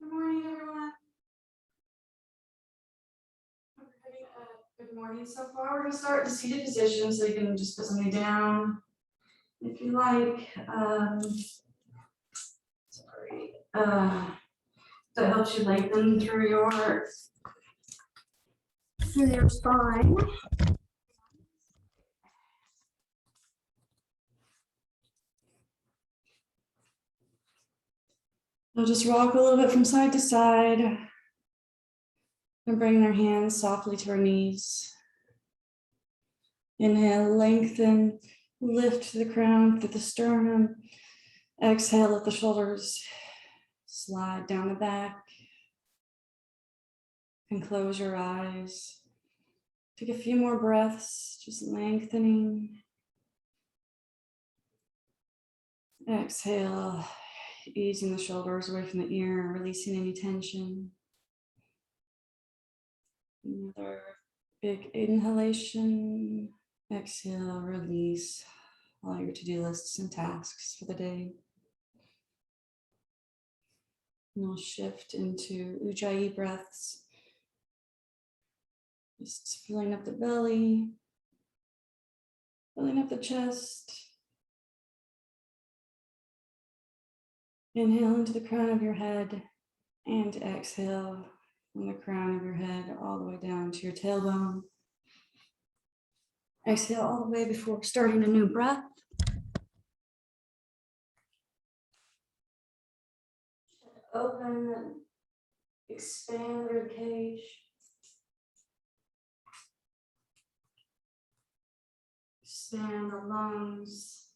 Good morning, everyone. Good morning so far. We're going to start in seated position, so you can just put something down if you like. Sorry. That helps you lengthen through your spine. They'll just rock a little bit from side to side and bring their hands softly to our knees. Inhale, lengthen, lift the crown through the sternum. Exhale, let the shoulders slide down the back and close your eyes. Take a few more breaths, just lengthening. Exhale, easing the shoulders away from the ear, releasing any tension. Another big inhalation. Exhale, release all your to-do lists and tasks for the day. And we'll shift into Ujjayi breaths. Just filling up the belly, filling up the chest. Inhale into the crown of your head and exhale from the crown of your head all the way down to your tailbone. Exhale all the way before starting a new breath. Open, expand the rib cage. Expand the lungs,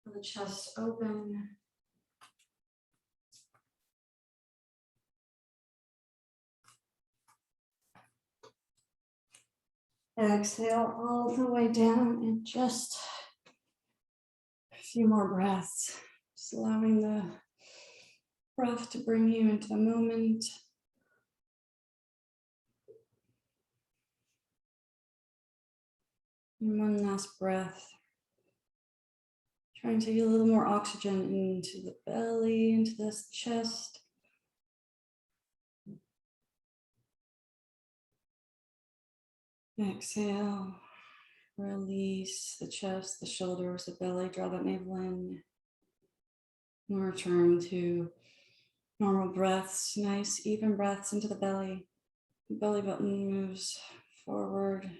the chest open. Exhale all the way down and just a few more breaths. Just allowing the breath to bring you into the moment. And one last breath. Trying to get a little more oxygen into the belly, into this chest. Exhale, release the chest, the shoulders, the belly, draw that navel in. And return to normal breaths, nice even breaths into the belly. The belly button moves forward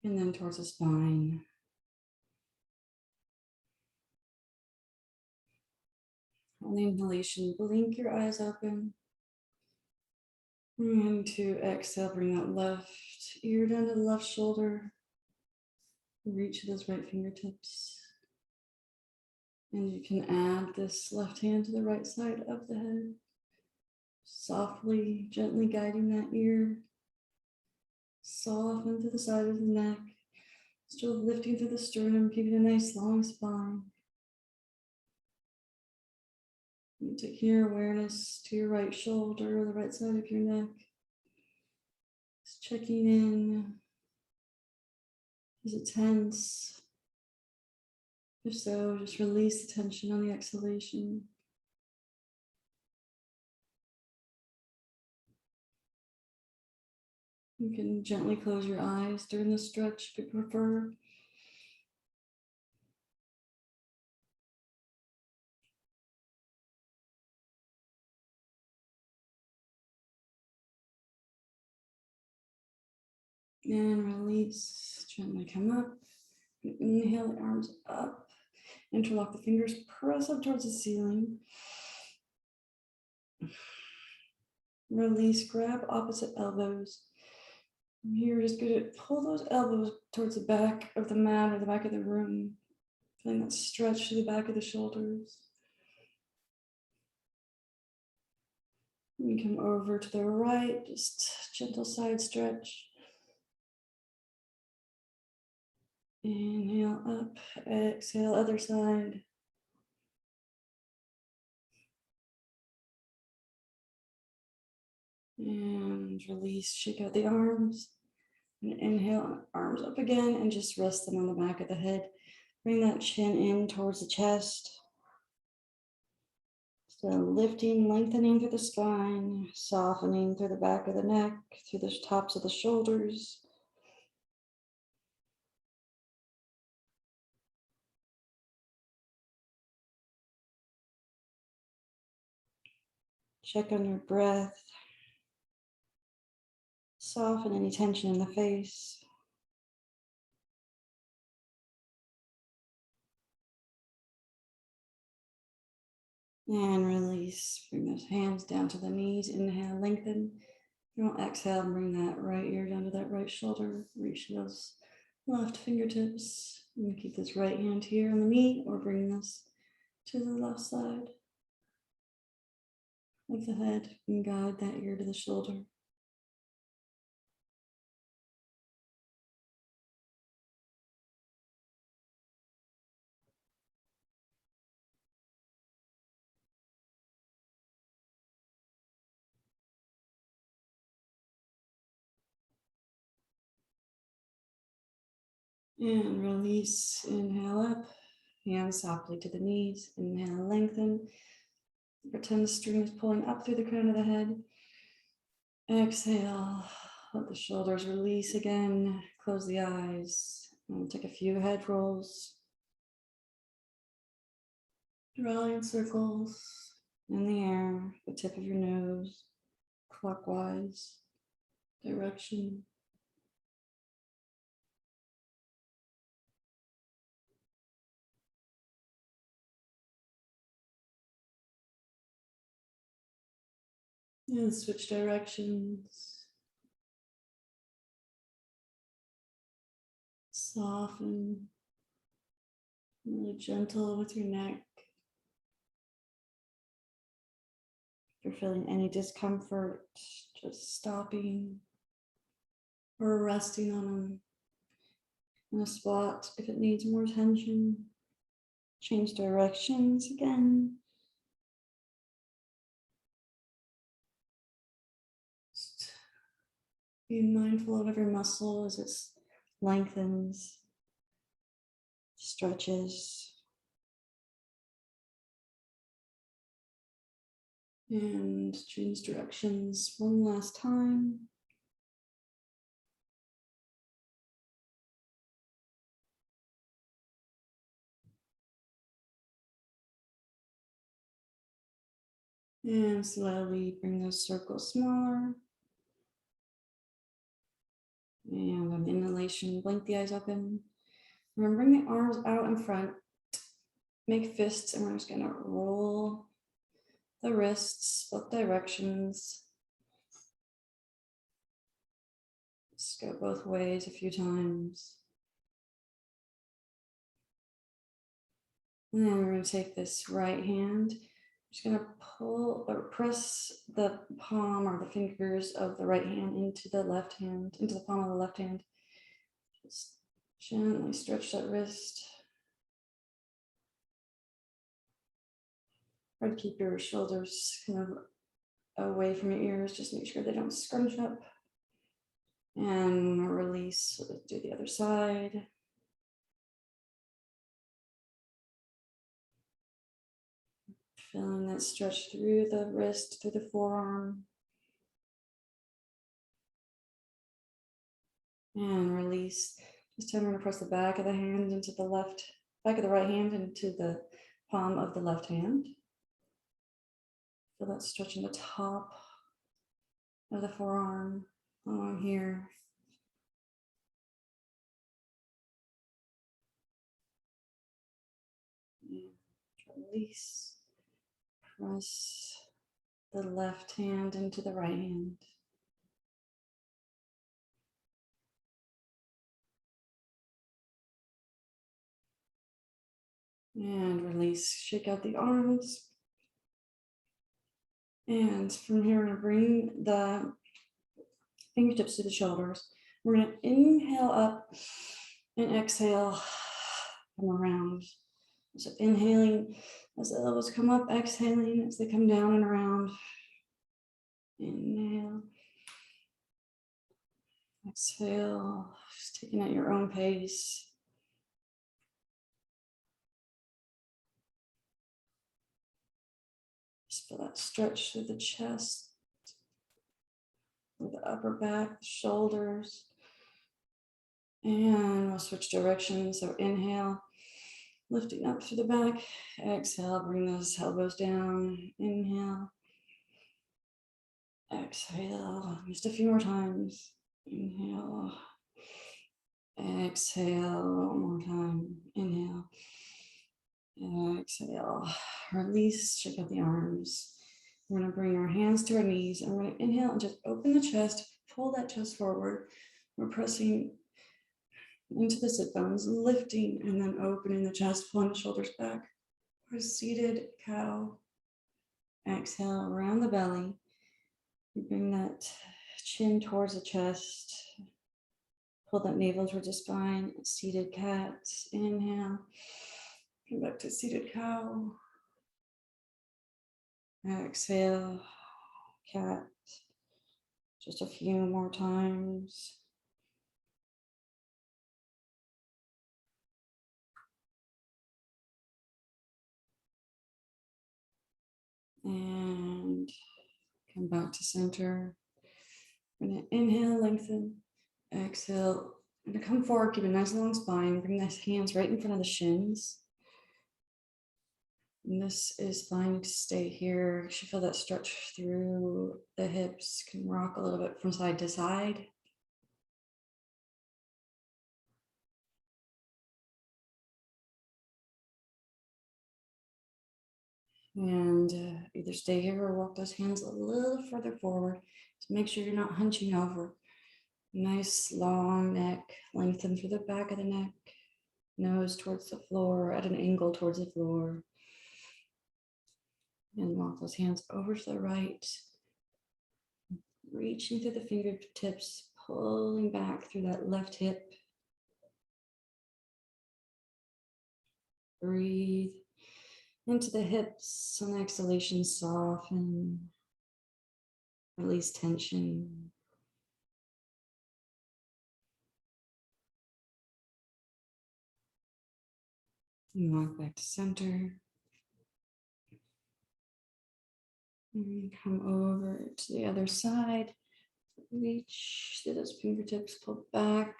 and then towards the spine. On the inhalation, blink your eyes open. And to exhale, bring that left ear down to the left shoulder. Reach those right fingertips. And you can add this left hand to the right side of the head. Softly, gently guiding that ear. Soften to the side of the neck. Still lifting through the sternum, keeping a nice long spine. You take your awareness to your right shoulder, the right side of your neck. Just checking in. Is it tense? If so, just release the tension on the exhalation. You can gently close your eyes during the stretch if you prefer. And release, gently come up. Inhale the arms up, interlock the fingers, press up towards the ceiling. Release, grab opposite elbows. You're just going to pull those elbows towards the back of the mat or the back of the room. Feeling that stretch to the back of the shoulders. You come over to the right, just gentle side stretch. Inhale up, exhale, other side. And release, shake out the arms. And inhale, arms up again, and just rest them on the back of the head. Bring that chin in towards the chest. So lifting, lengthening through the spine, softening through the back of the neck, through the tops of the shoulders. Check on your breath. Soften any tension in the face. And release. Bring those hands down to the knees. Inhale, lengthen. You want exhale, bring that right ear down to that right shoulder. Reach those left fingertips. And keep this right hand here on the knee, or bring this to the left side of the head and guide that ear to the shoulder. And release. Inhale up. Hands softly to the knees. Inhale, lengthen. Pretend the string is pulling up through the crown of the head. Exhale. Let the shoulders release again. Close the eyes. And take a few head rolls. Drawing circles in the air, the tip of your nose, clockwise direction. And switch directions. Soften. Really gentle with your neck. If you're feeling any discomfort, just stopping or resting on them in a spot if it needs more tension. Change directions again. Just be mindful of every muscle as it lengthens, stretches. And change directions one last time. And slowly bring those circles smaller. And on inhalation, blink the eyes open. Remember, bring the arms out in front. Make fists, and we're just gonna roll the wrists both directions. Just go both ways a few times. And then we're going to take this right hand. Just going to pull or press the palm or the fingers of the right hand into the left hand, into the palm of the left hand. Just gently stretch that wrist. Try to keep your shoulders kind of away from your ears. Just make sure they don't scrunch up. And release. Let's do the other side. Feeling that stretch through the wrist, through the forearm. And release. This time we're going to press the back of the hand into the left, back of the right hand into the palm of the left hand. Feel that stretch in the top of the forearm along here. And release. Press the left hand into the right hand. And release. Shake out the arms. And from here, we're going to bring the fingertips to the shoulders. We're going to inhale up and exhale, come around. So inhaling as the elbows come up, exhaling as they come down and around. Inhale. Exhale, just taking at your own pace. Just feel that stretch through the chest, through the upper back, the shoulders. And we'll switch directions. So inhale, lifting up through the back. Exhale, bring those elbows down. Inhale. Exhale, just a few more times. Inhale. Exhale, one more time. Inhale. Exhale. Release, shake out the arms. We're going to bring our hands to our knees and we're going to inhale and just open the chest, pull that chest forward. We're pressing into the sit bones, lifting and then opening the chest, pulling the shoulders back. We're seated cow. Exhale, around the belly. You bring that chin towards the chest. Pull that navel towards the spine. Seated cat. Inhale. Come back to seated cow. Exhale, cat. Just a few more times. And come back to center. We're going to inhale, lengthen. Exhale. I'm going to come forward, keep a nice long spine. Bring the hands right in front of the shins. And this is fine to stay here. You should feel that stretch through the hips. Can rock a little bit from side to side. And either stay here or walk those hands a little further forward to make sure you're not hunching over. Nice long neck, lengthen through the back of the neck, nose towards the floor, at an angle towards the floor. And walk those hands over to the right, reaching through the fingertips, pulling back through that left hip. Breathe into the hips. On exhalation, soften, release tension. And walk back to center. And come over to the other side. Reach through those fingertips, pull back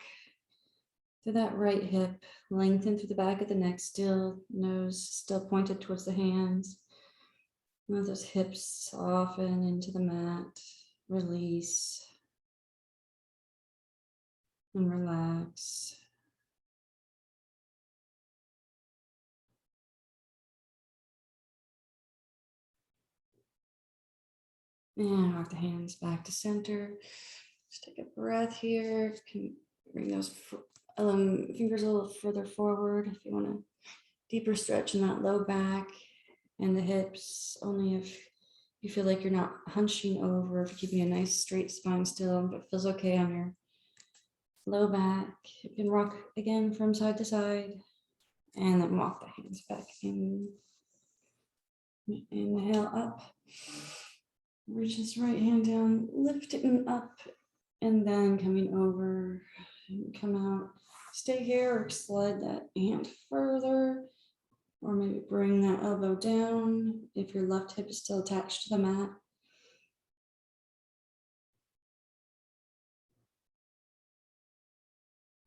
to that right hip. Lengthen through the back of the neck, still nose still pointed towards the hands. Let those hips soften into the mat. Release and relax. And walk the hands back to center. Just take a breath here. You can bring those fingers a little further forward if you want a deeper stretch in that low back and the hips, only if you feel like you're not hunching over, keeping a nice straight spine still, but feels okay on your low back. You can rock again from side to side and then walk the hands back in. Inhale up. Reach this right hand down, lift it up, and then coming over and come out. Stay here or slide that hand further, or maybe bring that elbow down if your left hip is still attached to the mat.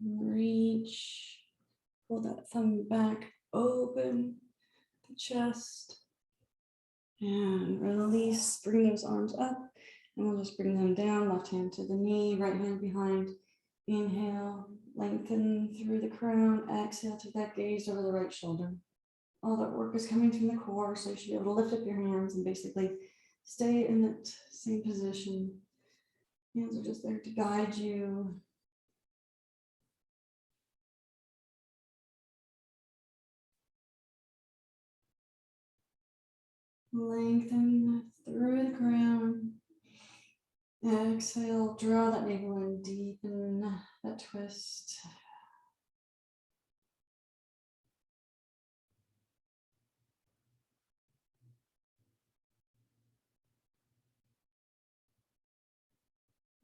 Reach, pull that thumb back, open the chest, and release. Bring those arms up, and we'll just bring them down. Left hand to the knee, right hand behind. Inhale, lengthen through the crown. Exhale to that gaze over the right shoulder. All that work is coming from the core, so you should be able to lift up your hands and basically stay in that same position. Hands are just there to guide you. Lengthen through the crown. Exhale, draw that navel in, deepen that twist.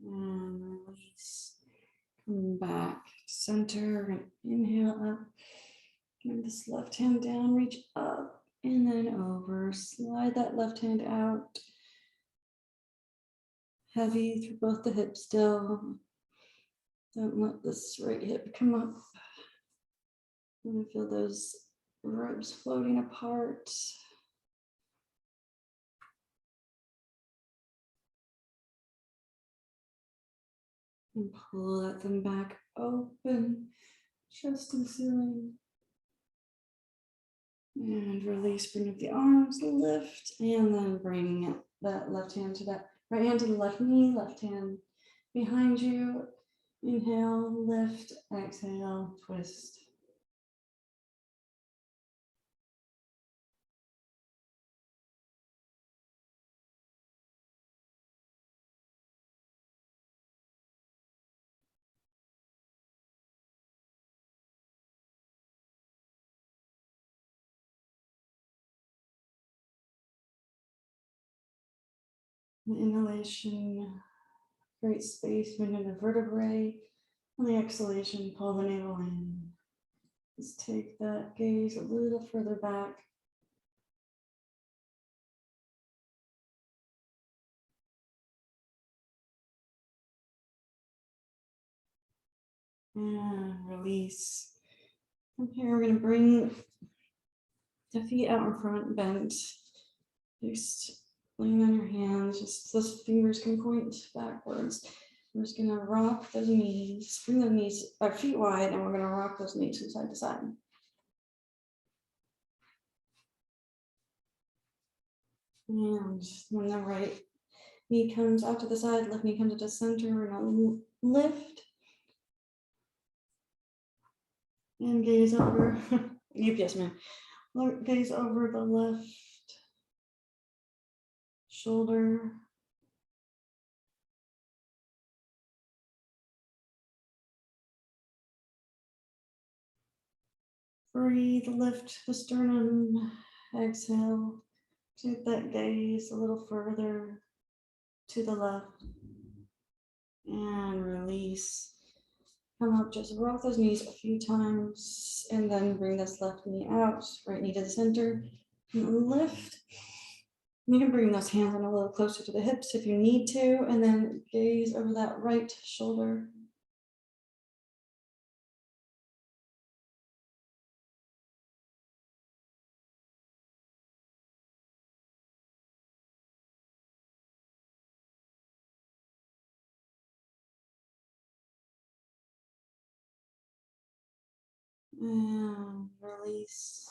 And release. Come back, center, inhale up. Bring this left hand down, reach up and then over. Slide that left hand out. Heavy through both the hips still. Don't let this right hip come up. And feel those ribs floating apart. And pull that them back open, chest and ceiling. And release, bring up the arms, lift, and then bring that left hand to that right hand to the left knee, left hand behind you. Inhale, lift, exhale, twist. The inhalation, create space between the vertebrae. On the exhalation, pull the navel in. Just take that gaze a little further back. And release. From here, we're going to bring the feet out in front, bent. Just lean on your hands, just those fingers can point backwards. We're just gonna rock those knees, bring the knees, our feet wide, and we're gonna rock those knees from side to side. And when the right knee comes out to the side, left knee comes to the center, we're gonna lift. And gaze over, UPS man, gaze over the left shoulder. Breathe, lift the sternum, exhale, take that gaze a little further to the left, and release. Come up, just rock those knees a few times, and then bring this left knee out, right knee to the center, and lift. You can bring those hands in a little closer to the hips if you need to, and then gaze over that right shoulder. And release.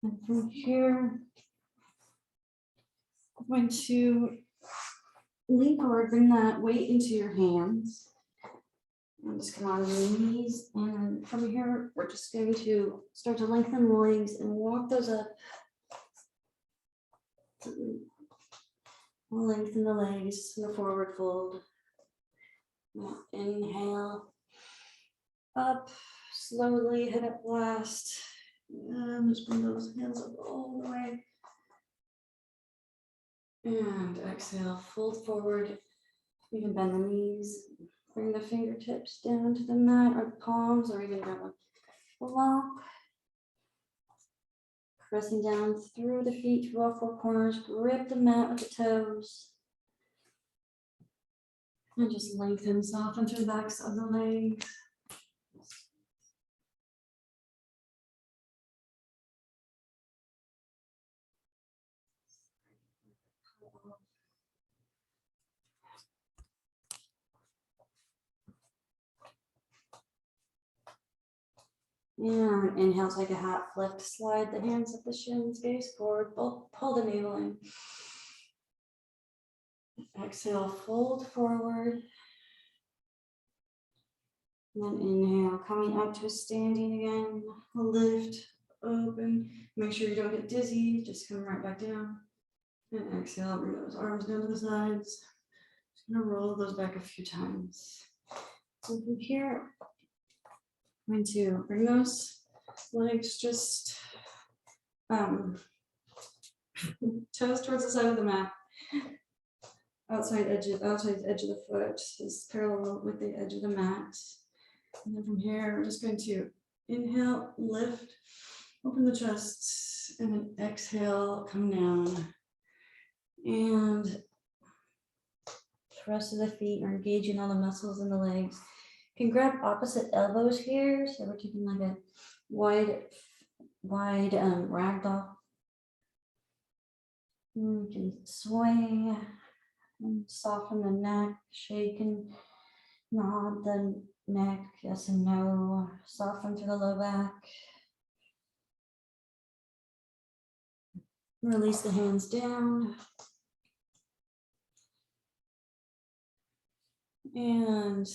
And from here, I'm going to lean forward, bring that weight into your hands. And just come on your knees. And from here, we're just going to start to lengthen the legs and walk those up. Lengthen the legs, the forward fold. Now inhale. Up, slowly, head up last. And just bring those hands up all the way. And exhale, fold forward. You can bend the knees. Bring the fingertips down to the mat or the palms, or even grab a block. Pressing down through the feet, through all four corners. Grip the mat with the toes. And just lengthen, soften through the backs of the legs. And inhale, take a half lift, slide the hands up the shins, gaze forward, pull the navel in. Exhale, fold forward. And then inhale, coming up to a standing again, lift, open. Make sure you don't get dizzy, just come right back down. And exhale, bring those arms down to the sides. Just gonna roll those back a few times. So from here, I'm going to bring those legs just toes towards the side of the mat. Outside edge of the foot is parallel with the edge of the mat. And then from here, we're just going to inhale, lift, open the chest, And then exhale, come down. And rest of the feet are engaging all the muscles in the legs. You can grab opposite elbows here. So we're taking like a wide ragdoll. You can swing and soften the neck, shake and nod the neck, yes and no, soften through the low back. Release the hands down. And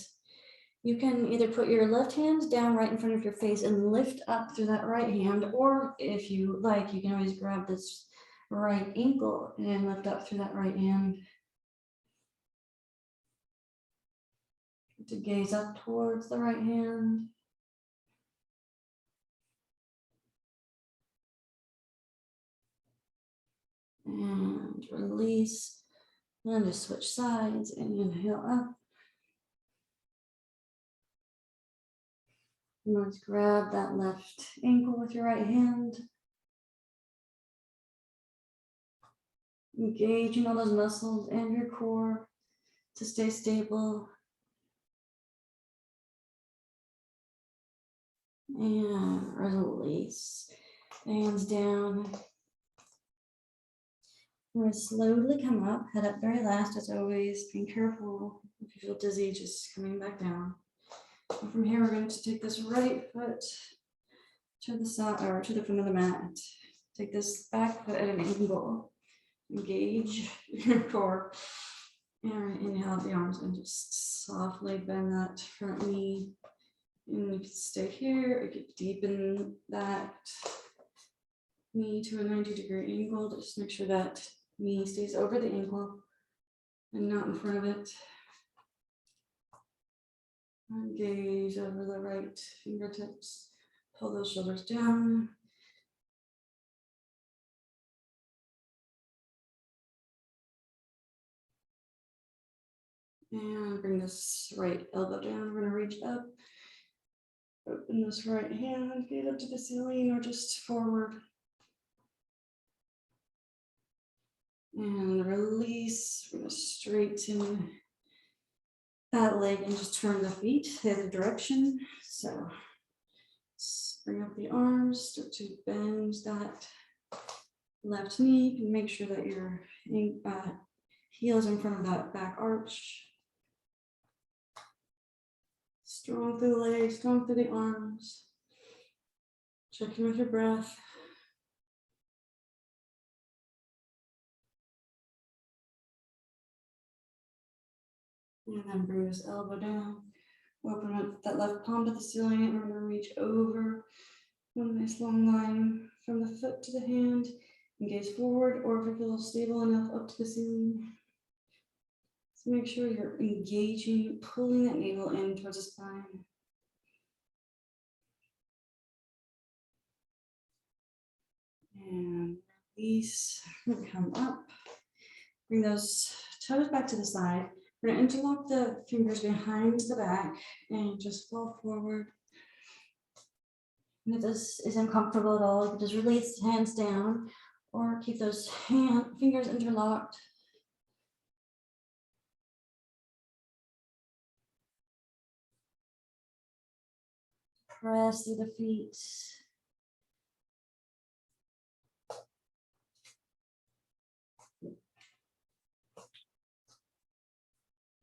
you can either put your left hand down right in front of your face and lift up through that right hand, or if you like, you can always grab this right ankle and lift up through that right hand. To gaze up towards the right hand. And release. And just switch sides and inhale up. And let's grab that left ankle with your right hand. Engaging all those muscles and your core to stay stable. And release. Hands down. We're going to slowly come up, head up very last as always. Be careful if you feel dizzy, just coming back down. And from here, we're going to take this right foot to the side or to the front of the mat. Take this back foot at an angle. Engage your core. And inhale out the arms and just softly bend that front knee. And you can stay here, or you can deepen that knee to a 90-degree angle. Just make sure that knee stays over the ankle and not in front of it. And gaze over the right fingertips. Pull those shoulders down. And bring this right elbow down. We're going to reach up. Open this right hand, get up to the ceiling or just forward. And release. We're going to straighten that leg and just turn the feet the other direction. So bring up the arms, start to bend that left knee. And make sure that your heel is in front of that back arch. Strong through the legs, strong through the arms. Check in with your breath. And then bring this elbow down. Open up that left palm to the ceiling, and we're going to reach over one nice long line from the foot to the hand and gaze forward, or if you feel stable enough, up to the ceiling. So make sure you're engaging, pulling that navel in towards the spine. And release, come up. Bring those toes back to the side. We're going to interlock the fingers behind the back and just fall forward. And if this is uncomfortable at all, you can just release the hands down or keep those fingers interlocked. Press through the feet.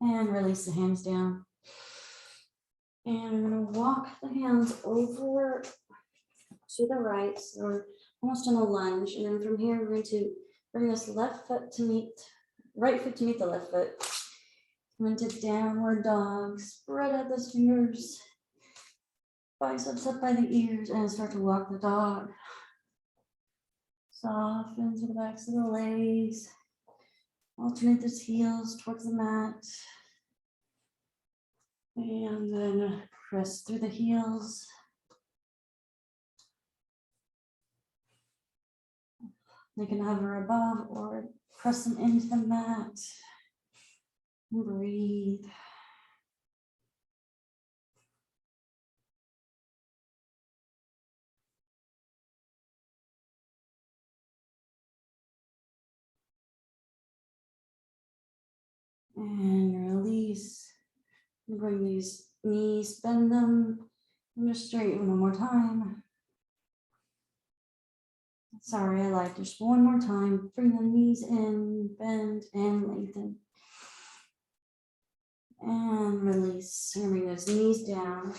And release the hands down. And we're going to walk the hands over to the right, so we're almost in a lunge. And then from here, we're going to bring this right foot to meet the left foot. Come into downward dog. Spread out those fingers, biceps up by the ears, and start to walk the dog. Soften to the backs of the legs. Alternate those heels towards the mat. And then press through the heels. They can hover above or press them into the mat. And breathe. And release. Bring these knees, bend them. And just straighten one more time. Sorry, I lied. Just one more time. Bring the knees in, bend, and lengthen. And release. And bring those knees down.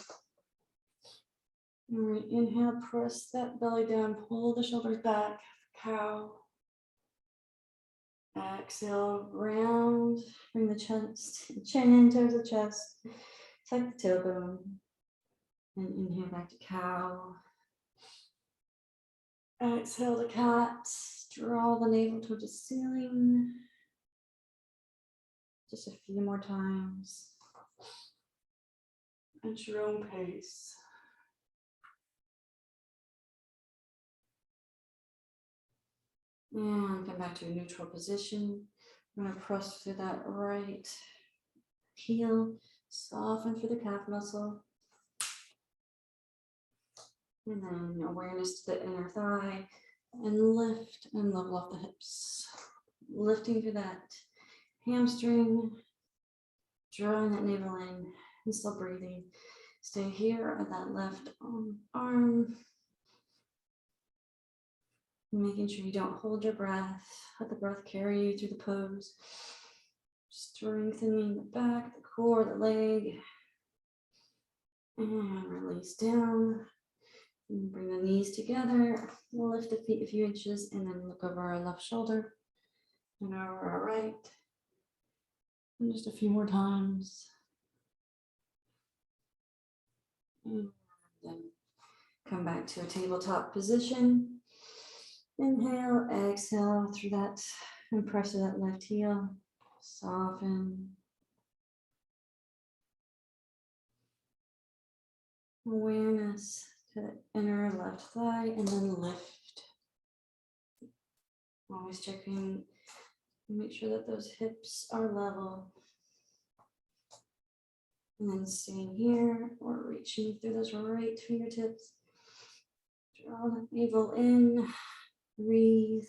All right, inhale, press that belly down, pull the shoulders back, cow. Exhale, round, bring the chin in towards the chest, tuck the tailbone, and inhale back to cow. Exhale to cat, draw the navel towards the ceiling. Just a few more times at your own pace. And come back to a neutral position. I'm going to press through that right heel, soften through the calf muscle. And then awareness to the inner thigh and lift and level off the hips. Lifting through that hamstring, drawing that navel in and still breathing. Stay here at that left arm. Making sure you don't hold your breath. Let the breath carry you through the pose. Strengthening the back, the core, the leg. And release down. And bring the knees together. Lift the feet a few inches and then look over our left shoulder and over our right. And just a few more times. And then come back to a tabletop position. Inhale, exhale through that and press to that left heel. Soften. Awareness to the inner left thigh and then lift. Always checking, make sure that those hips are level. And then staying here or reaching through those right fingertips. Draw the navel in, breathe.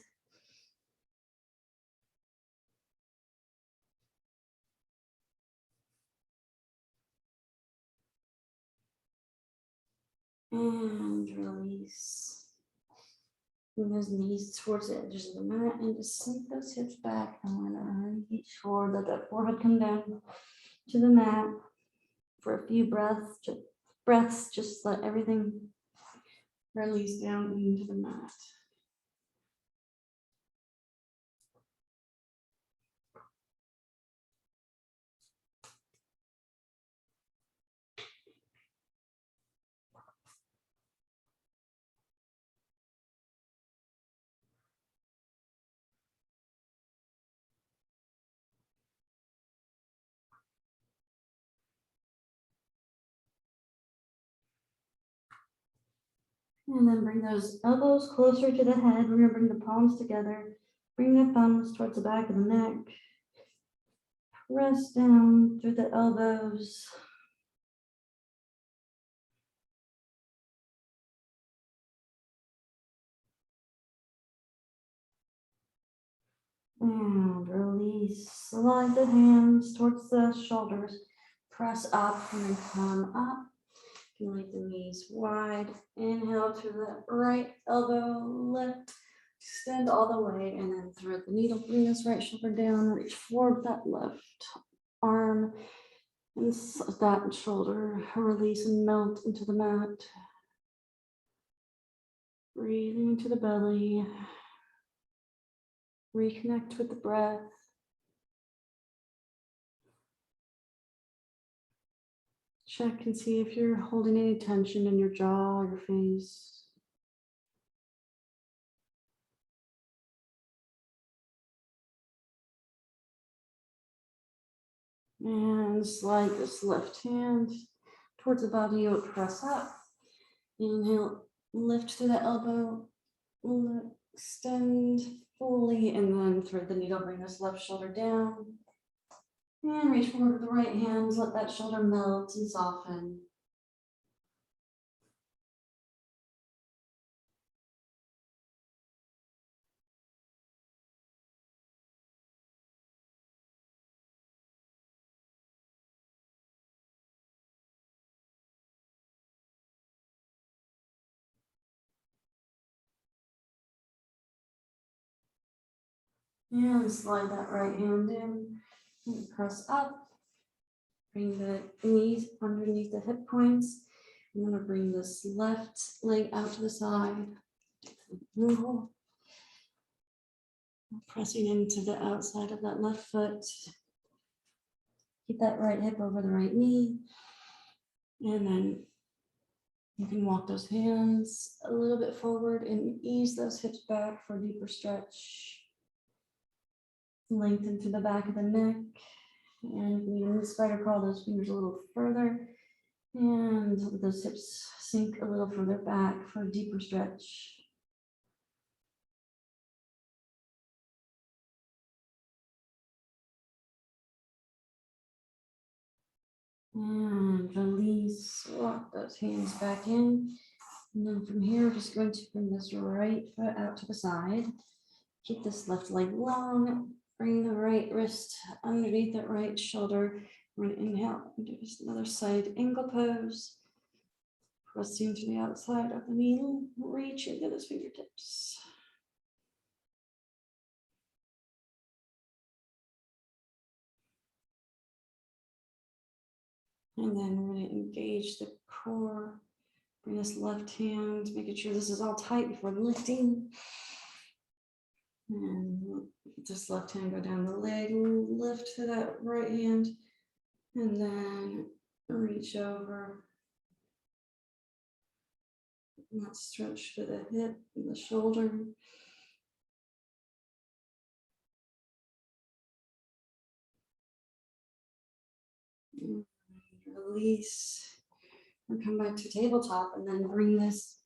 And release. Bring those knees towards the edges of the mat and just sink those hips back. I'm going to reach forward, let that forehead come down to the mat for a few breaths. Just let everything release down into the mat. And then bring those elbows closer to the head. We're going to bring the palms together. Bring the thumbs towards the back of the neck. Press down through the elbows. And release. Slide the hands towards the shoulders. Press up and then come up. You can leave the knees wide. Inhale to the right elbow, lift, extend all the way, and then thread the needle. Bring this right shoulder down, reach forward with that left arm, and that shoulder release and melt into the mat. Breathing into the belly. Reconnect with the breath. Check and see if you're holding any tension in your jaw or your face. And slide this left hand towards the body, you'll press up. Inhale, lift through the elbow, extend fully, and then thread the needle, bring this left shoulder down. And reach forward with the right hand, let that shoulder melt and soften. And slide that right hand in and press up. Bring the knees underneath the hip points. I'm going to bring this left leg out to the side. Pressing into the outside of that left foot. Keep that right hip over the right knee. And then you can walk those hands a little bit forward and ease those hips back for a deeper stretch. Lengthen to the back of the neck. And you can spider crawl those fingers a little further. And let those hips sink a little further back for a deeper stretch. And release, walk those hands back in. And then from here, we're just going to bring this right foot out to the side. Keep this left leg long. Bring the right wrist underneath that right shoulder. We're going to inhale and do just another side angle pose. Pressing to the outside of the knee, reach into those fingertips. And then we're going to engage the core. Bring this left hand, making sure this is all tight before lifting. And this left hand go down the leg, lift to that right hand, and then reach over. And that stretch to the hip and the shoulder. And release. And come back to tabletop and then bring this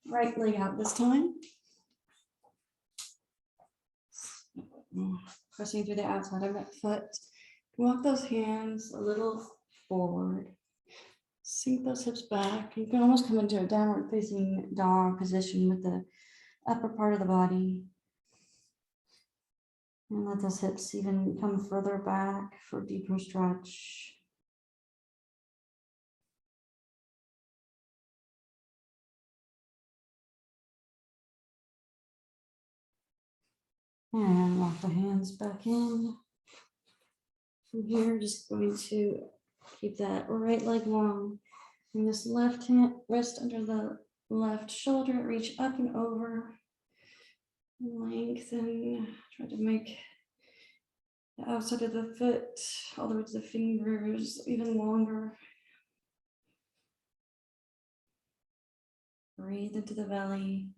right leg out this time. Pressing through the outside of that foot. Walk those hands a little forward. Sink those hips back. You can almost come into a downward facing dog position with the upper part of the body. And let those hips even come further back for deeper stretch. And walk the hands back in. From here, just going to keep that right leg long. Bring this left hand, wrist under the left shoulder, reach up and over. Lengthen, try to make the outside of the foot, all the way to the fingers, even longer. Breathe into the belly.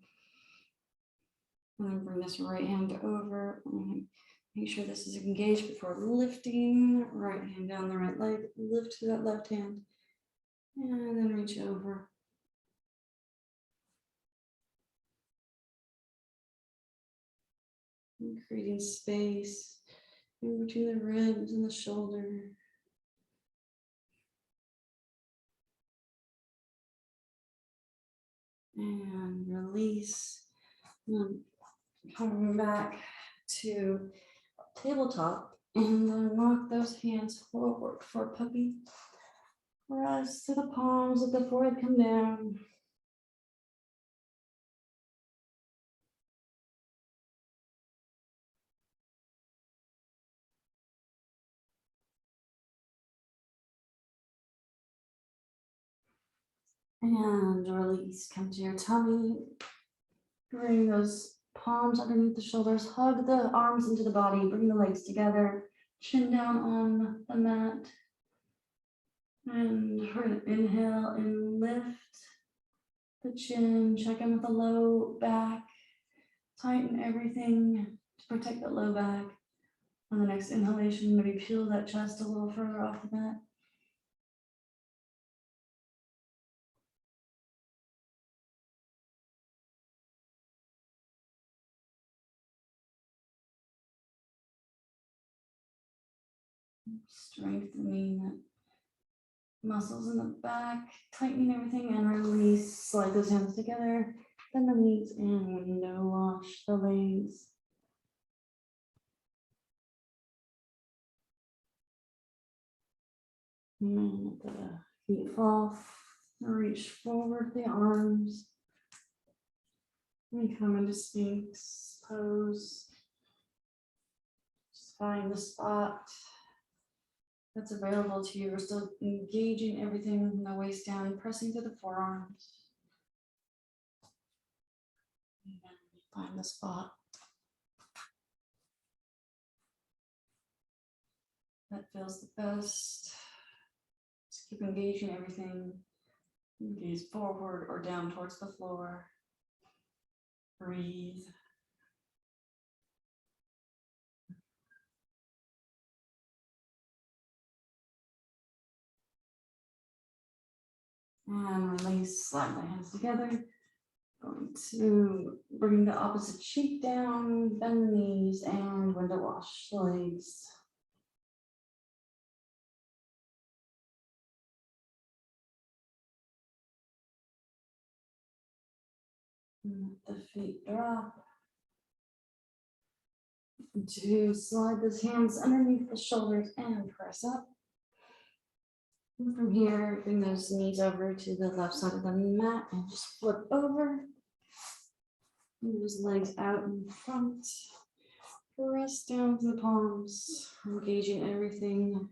And then bring this right hand over. Make sure this is engaged before lifting. Right hand down the right leg, lift to that left hand. And then reach over. And creating space in between the ribs and the shoulder. And release. And coming back to tabletop. And then walk those hands forward for puppy. Press to the palms, let the forehead come down. And release, come to your tummy. Bring those palms underneath the shoulders, hug the arms into the body, bring the legs together, chin down on the mat. And we're going to inhale and lift the chin, check in with the low back, tighten everything to protect that low back. On the next inhalation, maybe peel that chest a little further off the mat. Strengthening the muscles in the back, tightening everything and release. Slide those hands together, bend the knees and window wash the legs. And let the feet fall, reach forward the arms. And come into Sphinx pose. find the spot that's available to you. We're still engaging everything from the waist down, pressing to the forearms. And then find the spot that feels the best. Just keep engaging everything. Gaze forward or down towards the floor. Breathe. And release, slide my hands together. Going to bring the opposite cheek down, bend the knees, and window wash the legs. And let the feet drop. To slide those hands underneath the shoulders and press up. And from here, bring those knees over to the left side of the mat and just flip over. And those legs out in front. Press down to the palms, engaging everything,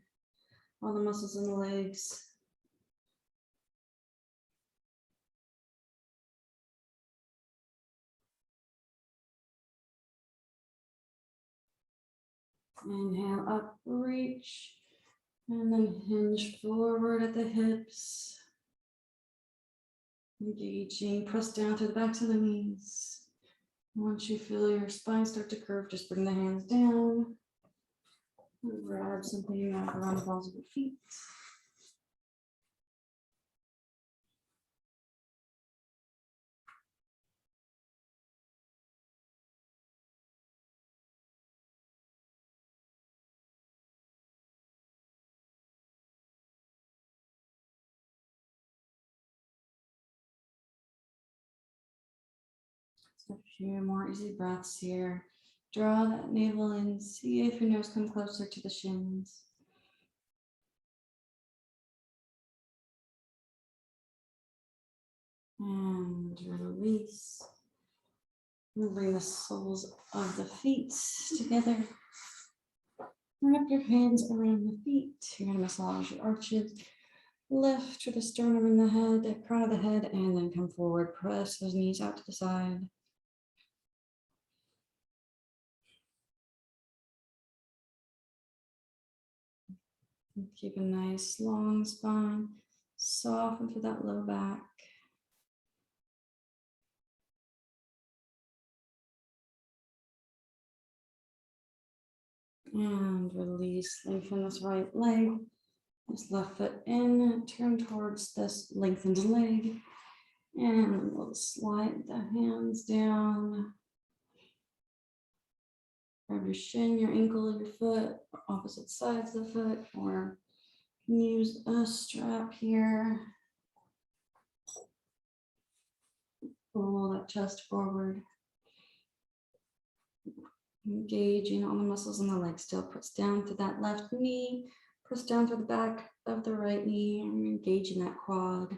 all the muscles in the legs. Inhale up, reach, and then hinge forward at the hips. Engaging, press down to the backs of the knees. Once you feel your spine start to curve, just bring the hands down. And grab something around the balls of your feet. A few more easy breaths here. Draw that navel in. See if your nose comes closer to the shins. And release. We'll bring the soles of the feet together. Wrap your hands around the feet. You're going to massage your arches. Lift to the sternum in the head, crown of the head, and then come forward. Press those knees out to the side. Keep a nice long spine. Soften through that low back. And release, lengthen this right leg. This left foot in, turn towards this lengthened leg. And we'll slide the hands down. Grab your shin, your ankle, your foot, or opposite sides of the foot, or use a strap here. Pull that chest forward. Engaging all the muscles in the leg. Still press down to that left knee. Press down to the back of the right knee. And engaging that quad.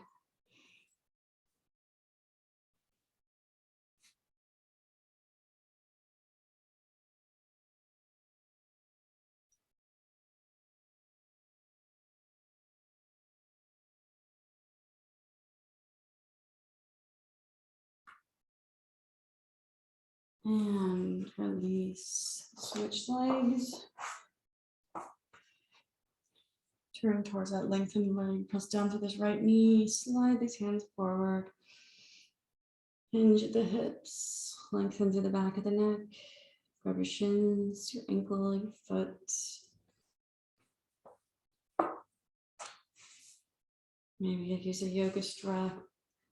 And release. Switch legs. Turn towards that lengthened leg. Press down to this right knee. Slide these hands forward. Hinge at the hips. Lengthen through the back of the neck. Grab your shins, your ankle, your foot. Maybe you use a yoga strap.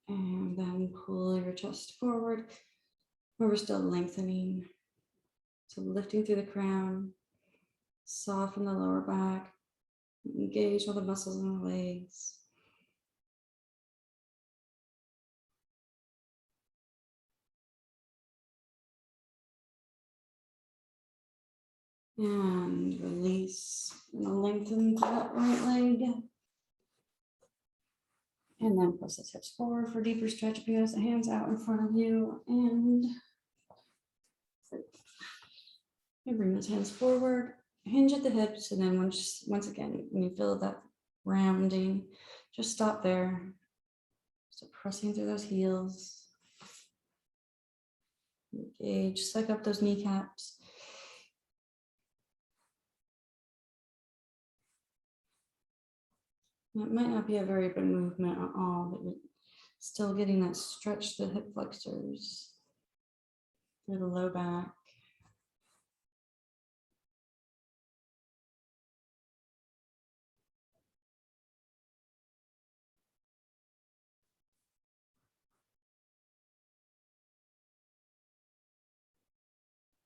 And then pull your chest forward. Where we're still lengthening. So lifting through the crown. Soften the lower back. Engage all the muscles in the legs. And release. And lengthen that right leg. And then press the hips forward for deeper stretch. Bring those hands out in front of you. And bring those hands forward. hinge at the hips, and then once again, when you feel that rounding, just stop there. So pressing through those heels. Engage, suck up those kneecaps. It might not be a very big movement at all, but you're still getting that stretch to the hip flexors through the low back.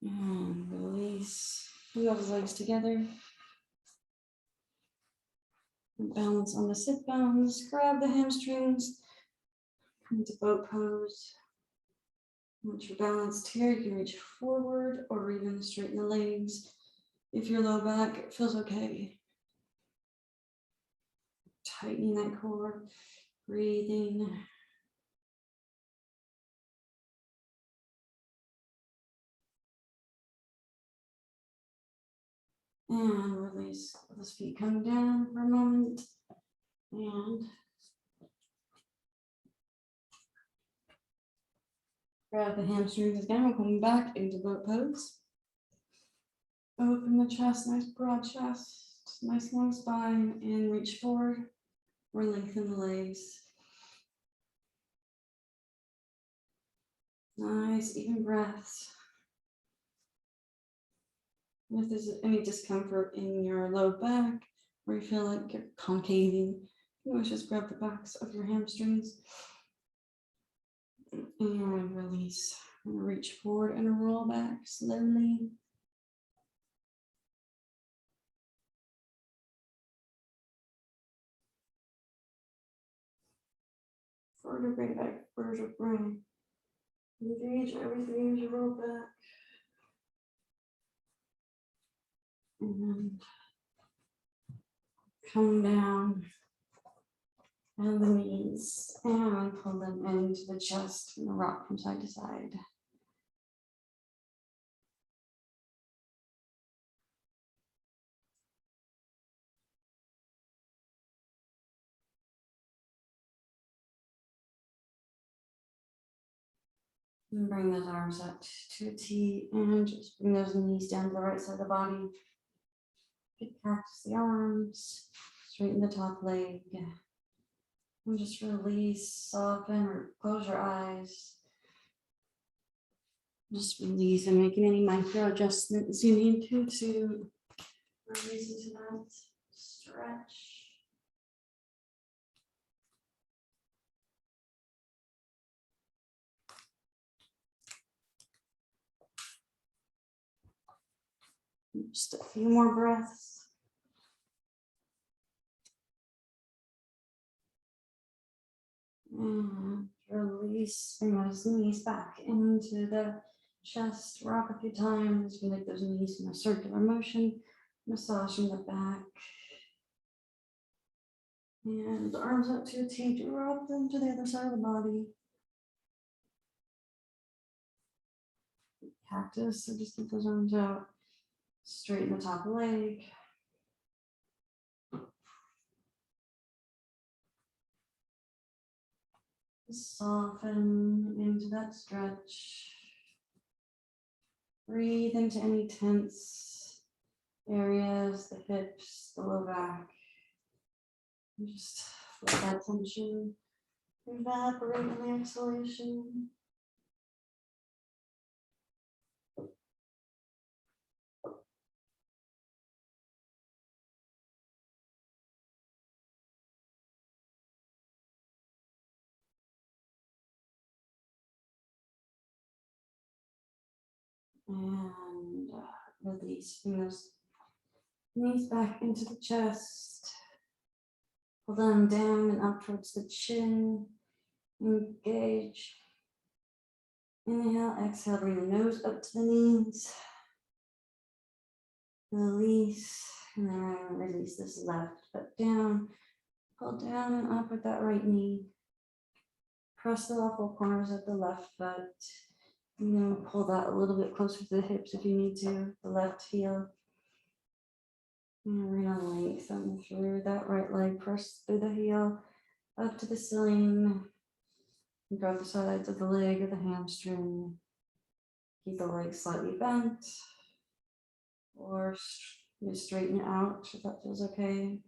And release. Move those legs together. Balance on the sit bones. Grab the hamstrings. Come to boat pose. Once you're balanced here, you can reach forward or even straighten the legs. If your low back feels okay. Tightening that core. Breathing. And release. Those feet come down for a moment. And grab the hamstrings again. We're coming back into boat pose. Open the chest, nice broad chest, nice long spine, and reach forward or lengthen the legs. Nice, even breaths. If there's any discomfort in your low back, or you feel like you're concaving, you always just grab the backs of your hamstrings and release. And reach forward and roll back slowly. Vertebrae back, vertebrae. Engage everything as you roll back. And come down. And the knees, and pull them into the chest and rock from side to side. And bring those arms up to a T and just bring those knees down to the right side of the body. Cactus the arms, straighten the top leg. And just release, soften, or close your eyes. Just release and making any micro adjustments you need to release into that stretch. Just a few more breaths. And release, bring those knees back into the chest, rock a few times, make those knees in a circular motion, massaging the back. And the arms up to a T, drop them to the other side of the body. Cactus, so just get those arms out, straighten the top leg. Soften into that stretch. Breathe into any tense areas, the hips, the low back. And just let that tension evaporate in the exhalation. And release. Bring those knees back into the chest. Pull them down and up towards the chin. Engage. Inhale, exhale, bring the nose up to the knees. Release. And then release this left foot down. Pull down and up with that right knee. Press the waffle corners of the left foot. And then pull that a little bit closer to the hips if you need to, the left heel. And we're gonna lengthen through that right leg, press through the heel, up to the ceiling. Grab the sides of the leg or the hamstring. Keep the leg slightly bent. Or you straighten it out if that feels okay.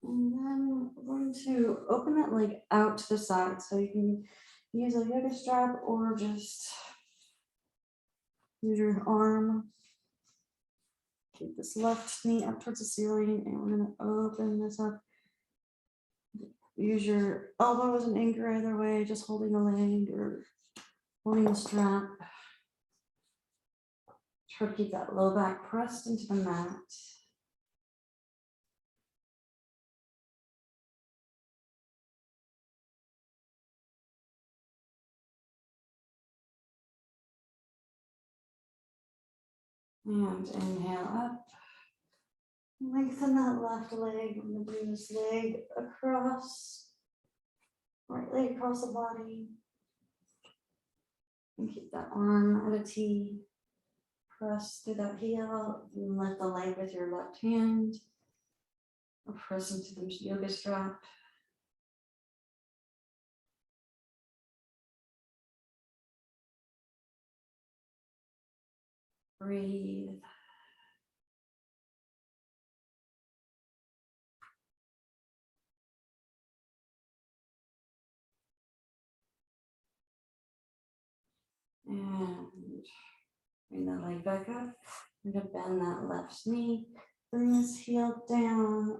And then we're going to open that leg out to the side. So you can use a yoga strap or just use your arm. Keep this left knee up towards the ceiling, and we're going to open this up. Use your elbow as an anchor either way, just holding the leg or holding the strap. Try to keep that low back pressed into the mat. And inhale up. Lengthen that left leg. I'm going to bring this leg across. Right leg across the body. And keep that arm at a T. Press through that heel. And lift the leg with your left hand. Or press into the yoga strap. Breathe. And bring that leg back up. We're going to bend that left knee. Bring this heel down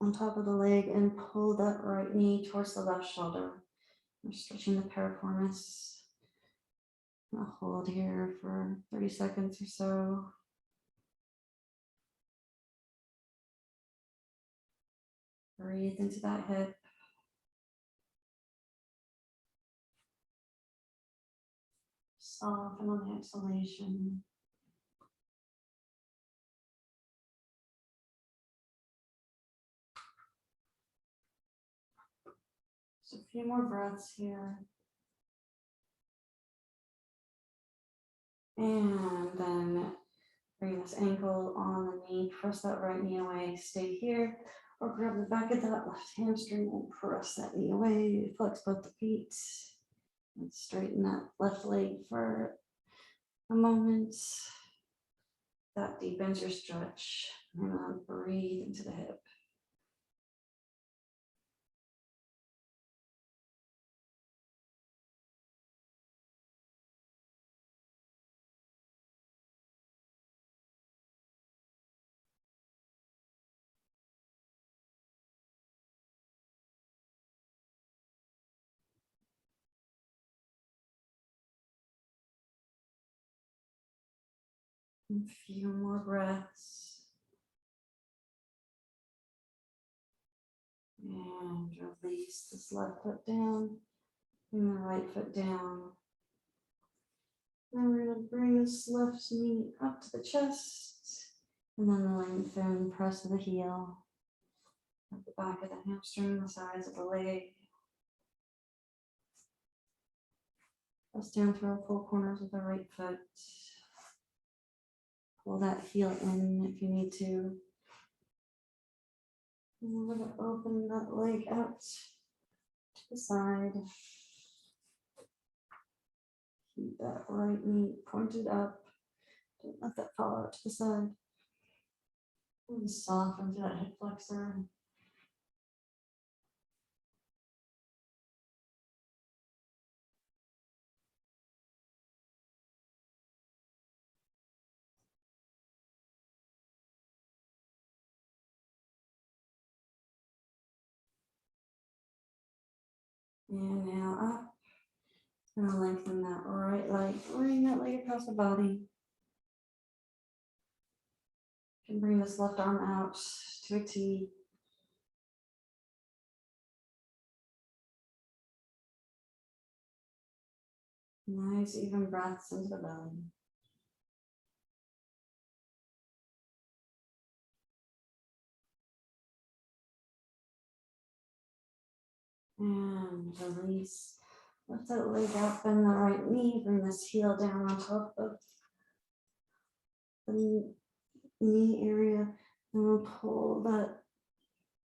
on top of the leg and pull that right knee towards the left shoulder. We're stretching the piriformis. I'll hold here for 30 seconds or so. Breathe into that hip. Soften on the exhalation. Just a few more breaths here. And then bring this ankle on the knee, press that right knee away, stay here, or grab the back of that left hamstring and press that knee away, flex both the feet, and straighten that left leg for a moment. That deepens your stretch, and then breathe into the hip. A few more breaths. And release this left foot down and the right foot down. Then we're going to bring this left knee up to the chest. And then lengthen, press the heel. At the back of the hamstring, the sides of the leg. Press down through the full corners of the right foot. Pull that heel in if you need to. And we're going to open that leg out to the side. Keep that right knee pointed up. Don't let that fall out to the side. And soften to that hip flexor. Inhale up. Gonna lengthen that right leg. Bring that leg across the body. You can bring this left arm out to a T. Nice even breaths into the belly. And release. Lift that leg up, bend the right knee, bring this heel down on top of the knee area. And we'll pull that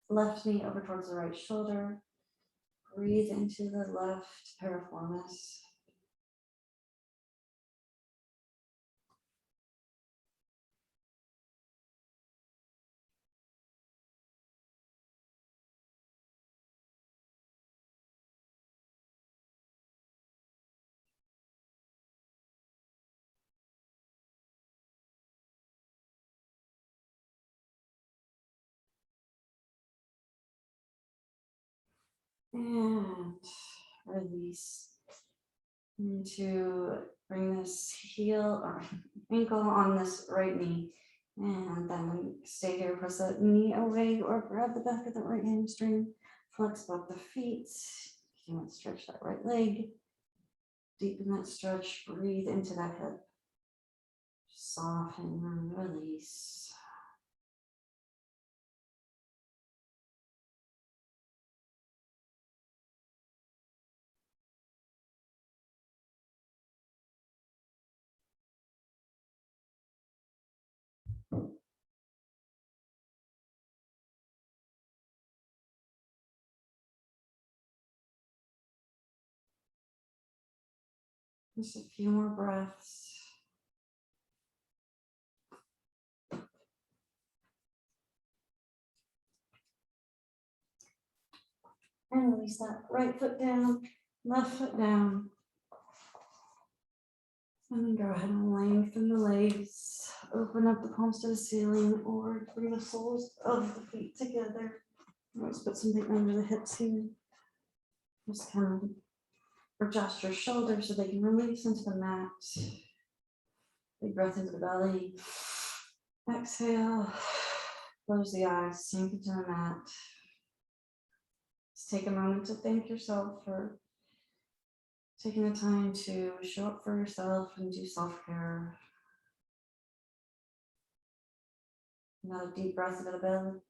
left knee over towards the right shoulder. Breathe into the left piriformis. And release. To bring this heel or ankle on this right knee. And then stay here, press that knee away or grab the back of the right hamstring. Flex both the feet. You want to stretch that right leg. Deepen that stretch. Breathe into that hip. Soften and release. Just a few more breaths. And release that right foot down, left foot down. And then go ahead and lengthen the legs. Open up the palms to the ceiling or bring the soles of the feet together. Let's put something under the hips here. Just kind of adjust your shoulders so they can release into the mat. Big breath into the belly. Exhale. Close the eyes, sink into the mat. Just take a moment to thank yourself for taking the time to show up for yourself and do self-care. Another deep breath into the belly.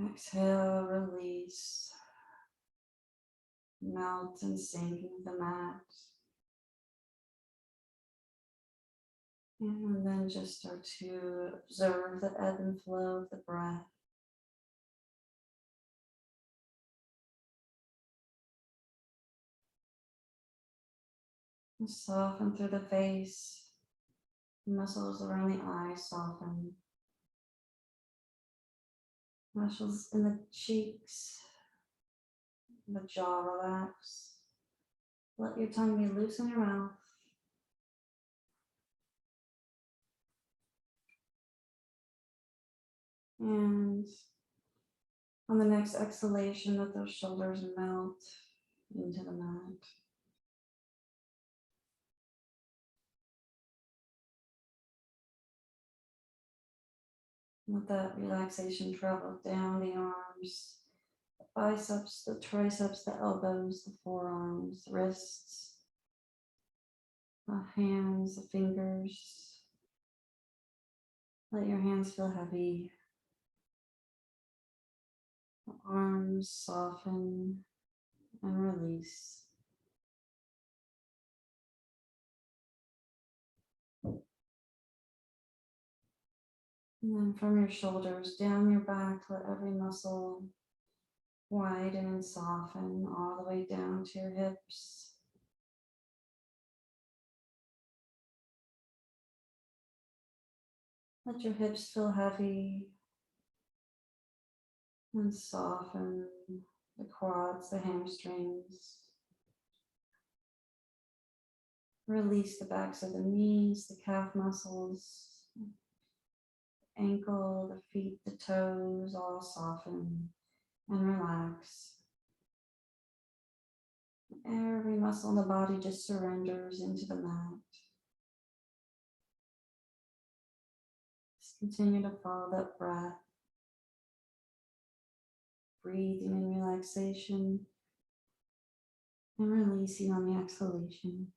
Exhale, release. Melt and sink into the mat. And then just start to observe the ebb and flow of the breath. And soften through the face. Muscles around the eyes soften. Muscles in the cheeks. The jaw relax. Let your tongue be loose in your mouth. And on the next exhalation, let those shoulders melt into the mat. Let that relaxation travel down the arms, the biceps, the triceps, the elbows, the forearms, the wrists, the hands, the fingers. Let your hands feel heavy. The arms soften and release. And then from your shoulders down your back, let every muscle widen and soften all the way down to your hips. Let your hips feel heavy and soften the quads, the hamstrings. Release the backs of the knees, the calf muscles, ankle, the feet, the toes, all soften and relax. Every muscle in the body just surrenders into the mat. Just continue to follow that breath. Breathing in relaxation and releasing on the exhalation.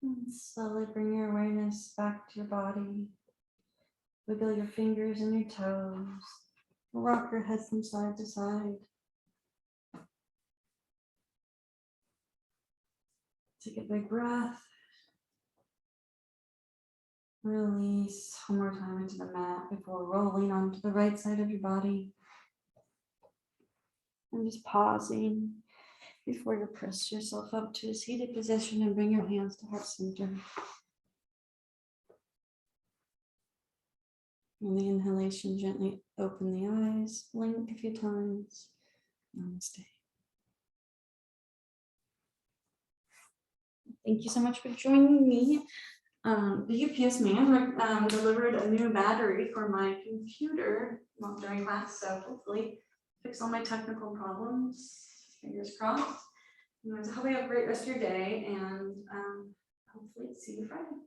And slowly bring your awareness back to your body. Wiggle your fingers and your toes. Rock your head from side to side. Take a big breath. Release one more time into the mat before rolling onto the right side of your body. And just pausing before you press yourself up to a seated position and bring your hands to heart center. On the inhalation, gently open the eyes, blink a few times. Namaste. Thank you so much for joining me. The UPS man delivered a new battery for my computer during class, so hopefully fix all my technical problems. Fingers crossed. Anyways, I hope you have a great rest of your day, and hopefully see you Friday.